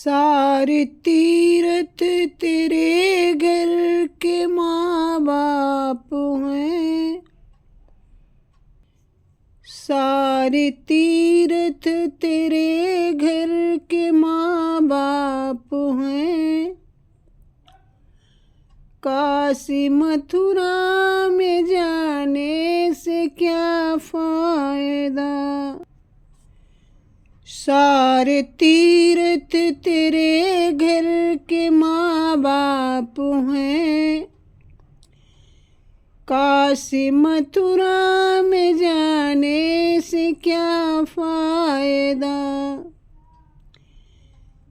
सारे तीरथ तेरे घर के माँ बाप हैं, सारे तीरथ तेरे घर के माँ बाप हैं। काशी मथुरा में जाने से क्या फायदा, सारे तीर्थ तेरे घर के माँ बाप हैं। काशी मथुरा में जाने से क्या फायदा,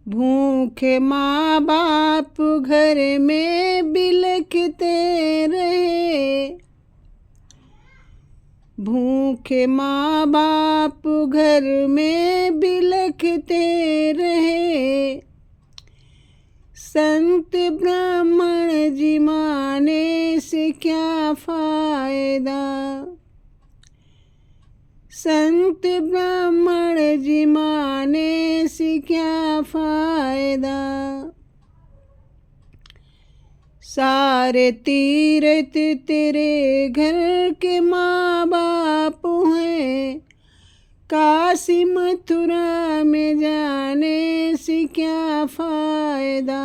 भूखे माँ बाप घर में बिलखते रहे, भूखे माँ बाप घर में बिलखते रहे। संत ब्राह्मण जी माने से क्या फायदा, संत ब्राह्मण जी माने से क्या फायदा। सारे तीर्थ तेरे घर के माँ बाप हैं, काशी मथुरा में जाने से क्या फायदा,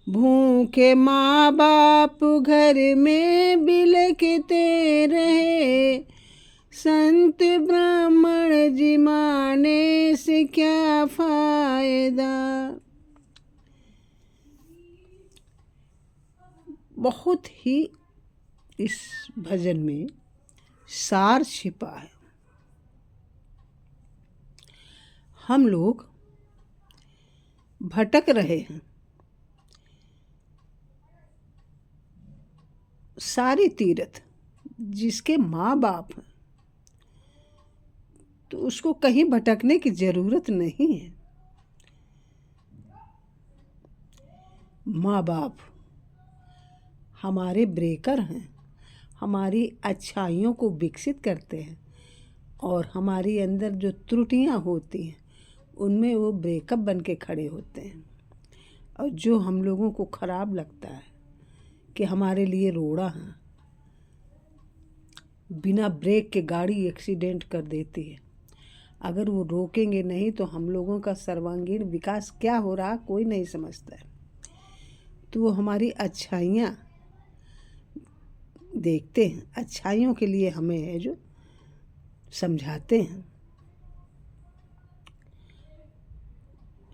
भूखे माँ बाप घर में बिलखते रहे। संत ब्राह्मण जी माने से क्या फायदा। बहुत ही इस भजन में सार छिपा है। हम लोग भटक रहे हैं, सारे तीर्थ जिसके माँ बाप हैं तो उसको कहीं भटकने की जरूरत नहीं है। माँ बाप हमारे ब्रेकर हैं, हमारी अच्छाइयों को विकसित करते हैं और हमारी अंदर जो त्रुटियां होती हैं उनमें वो ब्रेकअप बन के खड़े होते हैं। और जो हम लोगों को ख़राब लगता है कि हमारे लिए रोड़ा है, बिना ब्रेक के गाड़ी एक्सीडेंट कर देती है, अगर वो रोकेंगे नहीं तो हम लोगों का सर्वांगीण विकास क्या हो रहा कोई नहीं समझता है। तो वो हमारी अच्छाइयाँ देखते हैं, अच्छाइयों के लिए हमें है जो समझाते हैं।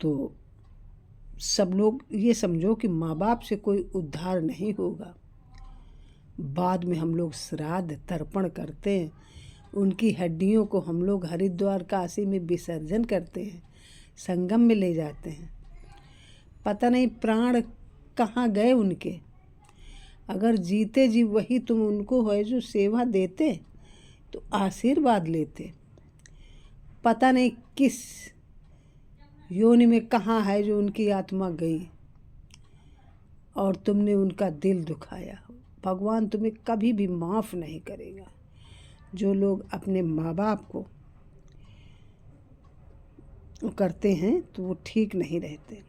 तो सब लोग ये समझो कि माँ बाप से कोई उद्धार नहीं होगा। बाद में हम लोग श्राद्ध तर्पण करते हैं, उनकी हड्डियों को हम लोग हरिद्वार काशी में विसर्जन करते हैं, संगम में ले जाते हैं। पता नहीं प्राण कहाँ गए उनके। अगर जीते जी वही तुम उनको है जो सेवा देते तो आशीर्वाद लेते। पता नहीं किस योनि में कहाँ है जो उनकी आत्मा गई और तुमने उनका दिल दुखाया। भगवान तुम्हें कभी भी माफ़ नहीं करेगा। जो लोग अपने माँ बाप को करते हैं तो वो ठीक नहीं रहते।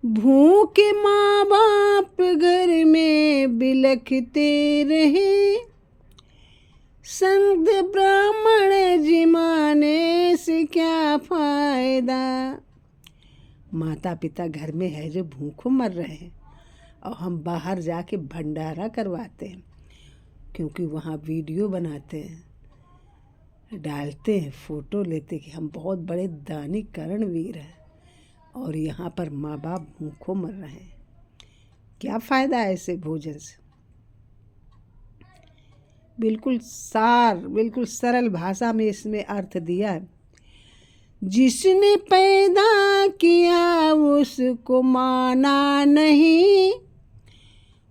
भूखे माँ बाप घर में बिलखते रहे, संत ब्राह्मण जी माने से क्या फायदा। माता पिता घर में है जो भूखों मर रहे हैं और हम बाहर जाके भंडारा करवाते हैं, क्योंकि वहाँ वीडियो बनाते हैं, डालते हैं, फ़ोटो लेते कि हम बहुत बड़े दानी करणवीर हैं, और यहाँ पर माँ बाप भूखों मर रहे हैं। क्या फ़ायदा है ऐसे भोजन से। बिल्कुल सार, बिल्कुल सरल भाषा में इसमें अर्थ दिया है। जिसने पैदा किया उसको माना नहीं,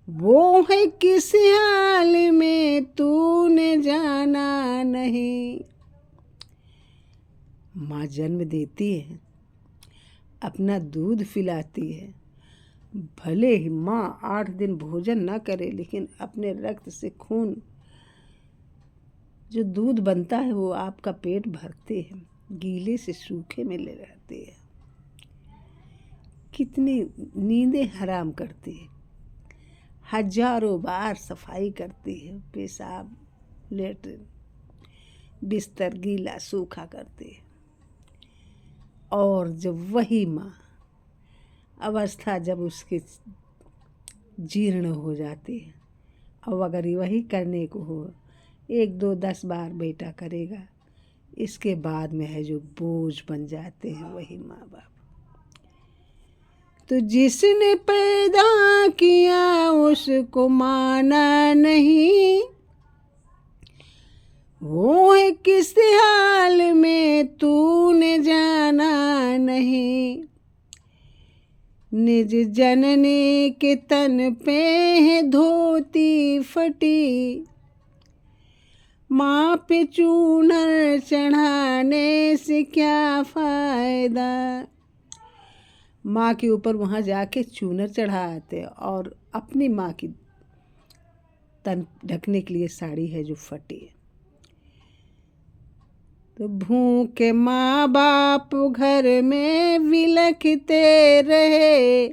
वो है किस हाल में तूने जाना नहीं। माँ जन्म देती है, अपना दूध पिलाती है, भले ही माँ 8 दिन भोजन ना करे लेकिन अपने रक्त से खून जो दूध बनता है वो आपका पेट भरते हैं। गीले से सूखे में ले रहती है। कितनी नींदें हराम करती है, हजारों बार सफाई करती है, पेशाब लेटरिन बिस्तर गीला सूखा करती है। और जब वही माँ अवस्था जब उसके जीर्ण हो जाती है, अब अगर वही करने को हो 1 2 10 बार बेटा करेगा, इसके बाद में है जो बोझ बन जाते हैं वही माँ बाप। तो जिसने पैदा किया उसको माना नहीं, वो है किस हाल में तूने जाना नहीं। निज जननी के तन पे है धोती फटी, माँ पे चूनर चढ़ाने से क्या फायदा। माँ के ऊपर वहाँ जाके चूनर चढ़ाते और अपनी माँ की तन ढकने के लिए साड़ी है जो फटी है। तो भूखे माँ बाप घर में विलखते रहे,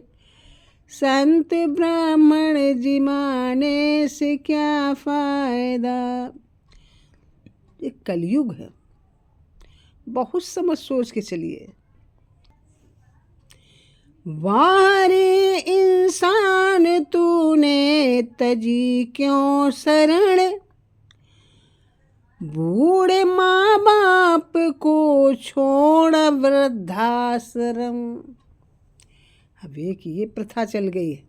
संत ब्राह्मण जिमाने से क्या फायदा। ये कलयुग है, बहुत समझ सोच के चलिए। वारे इंसान तूने तजी क्यों शरण, बूढ़े माँ बाप को छोड़ वृद्धाश्रम। अब एक ये प्रथा चल गई है,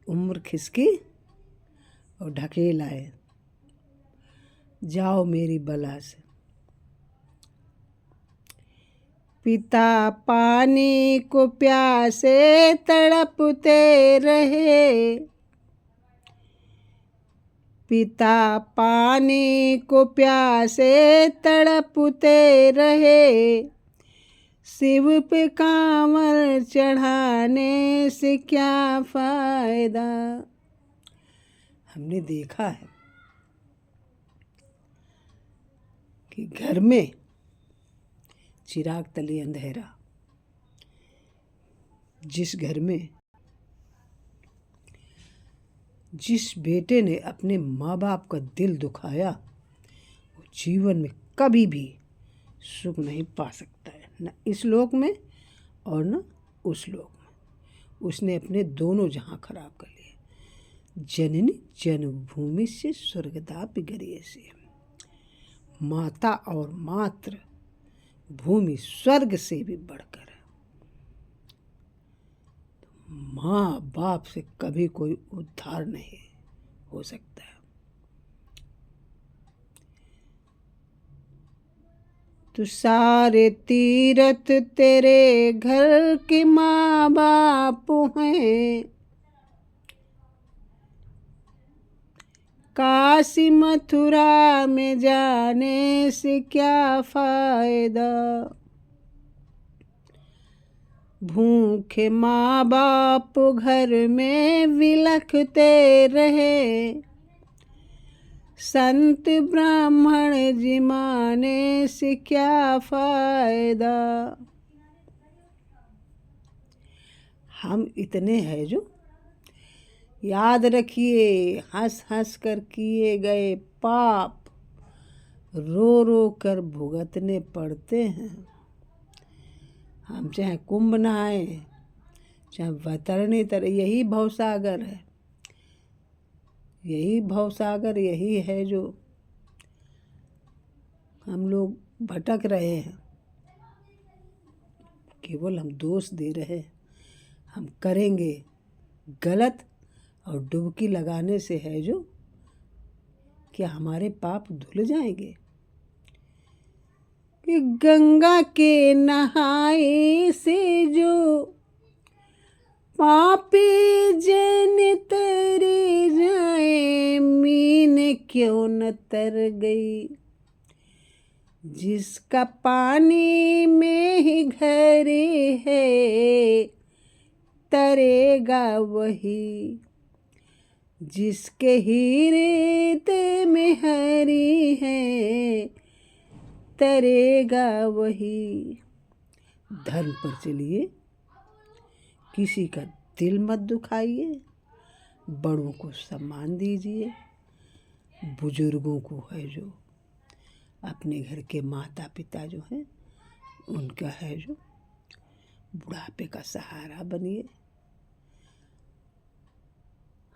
उम्र खिसकी और ढकेल आए, जाओ मेरी बला से। पिता पानी को प्यासे तड़पते रहे, पिता पानी को प्यासे तड़पते रहे, शिव पे कांवर चढ़ाने से क्या फायदा। हमने देखा है कि घर में चिराग तले अंधेरा, जिस घर में जिस बेटे ने अपने माँ बाप का दिल दुखाया, वो जीवन में कभी भी सुख नहीं पा सकता है, न इस लोक में और न उस लोक में। उसने अपने दोनों जहाँ खराब कर लिए। जननी जन्मभूमि से स्वर्गदापि गरीयसी, माता और मातृ भूमि स्वर्ग से भी बढ़कर है। माँ बाप से कभी कोई उद्धार नहीं हो सकता है। तो सारे तीरथ तेरे घर के माँ बाप हैं, काशी मथुरा में जाने से क्या फायदा। भूखे माँ बाप घर में विलखते रहे, संत ब्राह्मण जिमाने से क्या फायदा। हम इतने हैं जो याद रखिए, हंस हंस कर किए गए पाप रो रो कर भुगतने पड़ते हैं। हम चाहे कुंभ नहाए, चाहे वतरणी तरे, यही भवसागर है, यही भवसागर, यही है जो हम लोग भटक रहे हैं। केवल हम दोष दे रहे हैं। हम करेंगे गलत और डुबकी लगाने से है जो क्या हमारे पाप धुल जाएंगे। कि गंगा के नहाए से जो पापी जन तर जाए, मीन क्यों न तर गई। जिसका पानी में ही घर है, तरेगा वही। जिसके हीरे में हरी है, तैरेगा वही। धर्म पर चलिए, किसी का दिल मत दुखाइए, बड़ों को सम्मान दीजिए, बुजुर्गों को है जो अपने घर के माता पिता जो हैं उनका है जो बुढ़ापे का सहारा बनिए।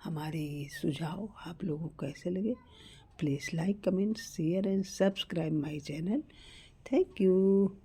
हमारे ये सुझाव आप लोगों को कैसे लगे? Please like, comment, share and subscribe my channel. Thank you.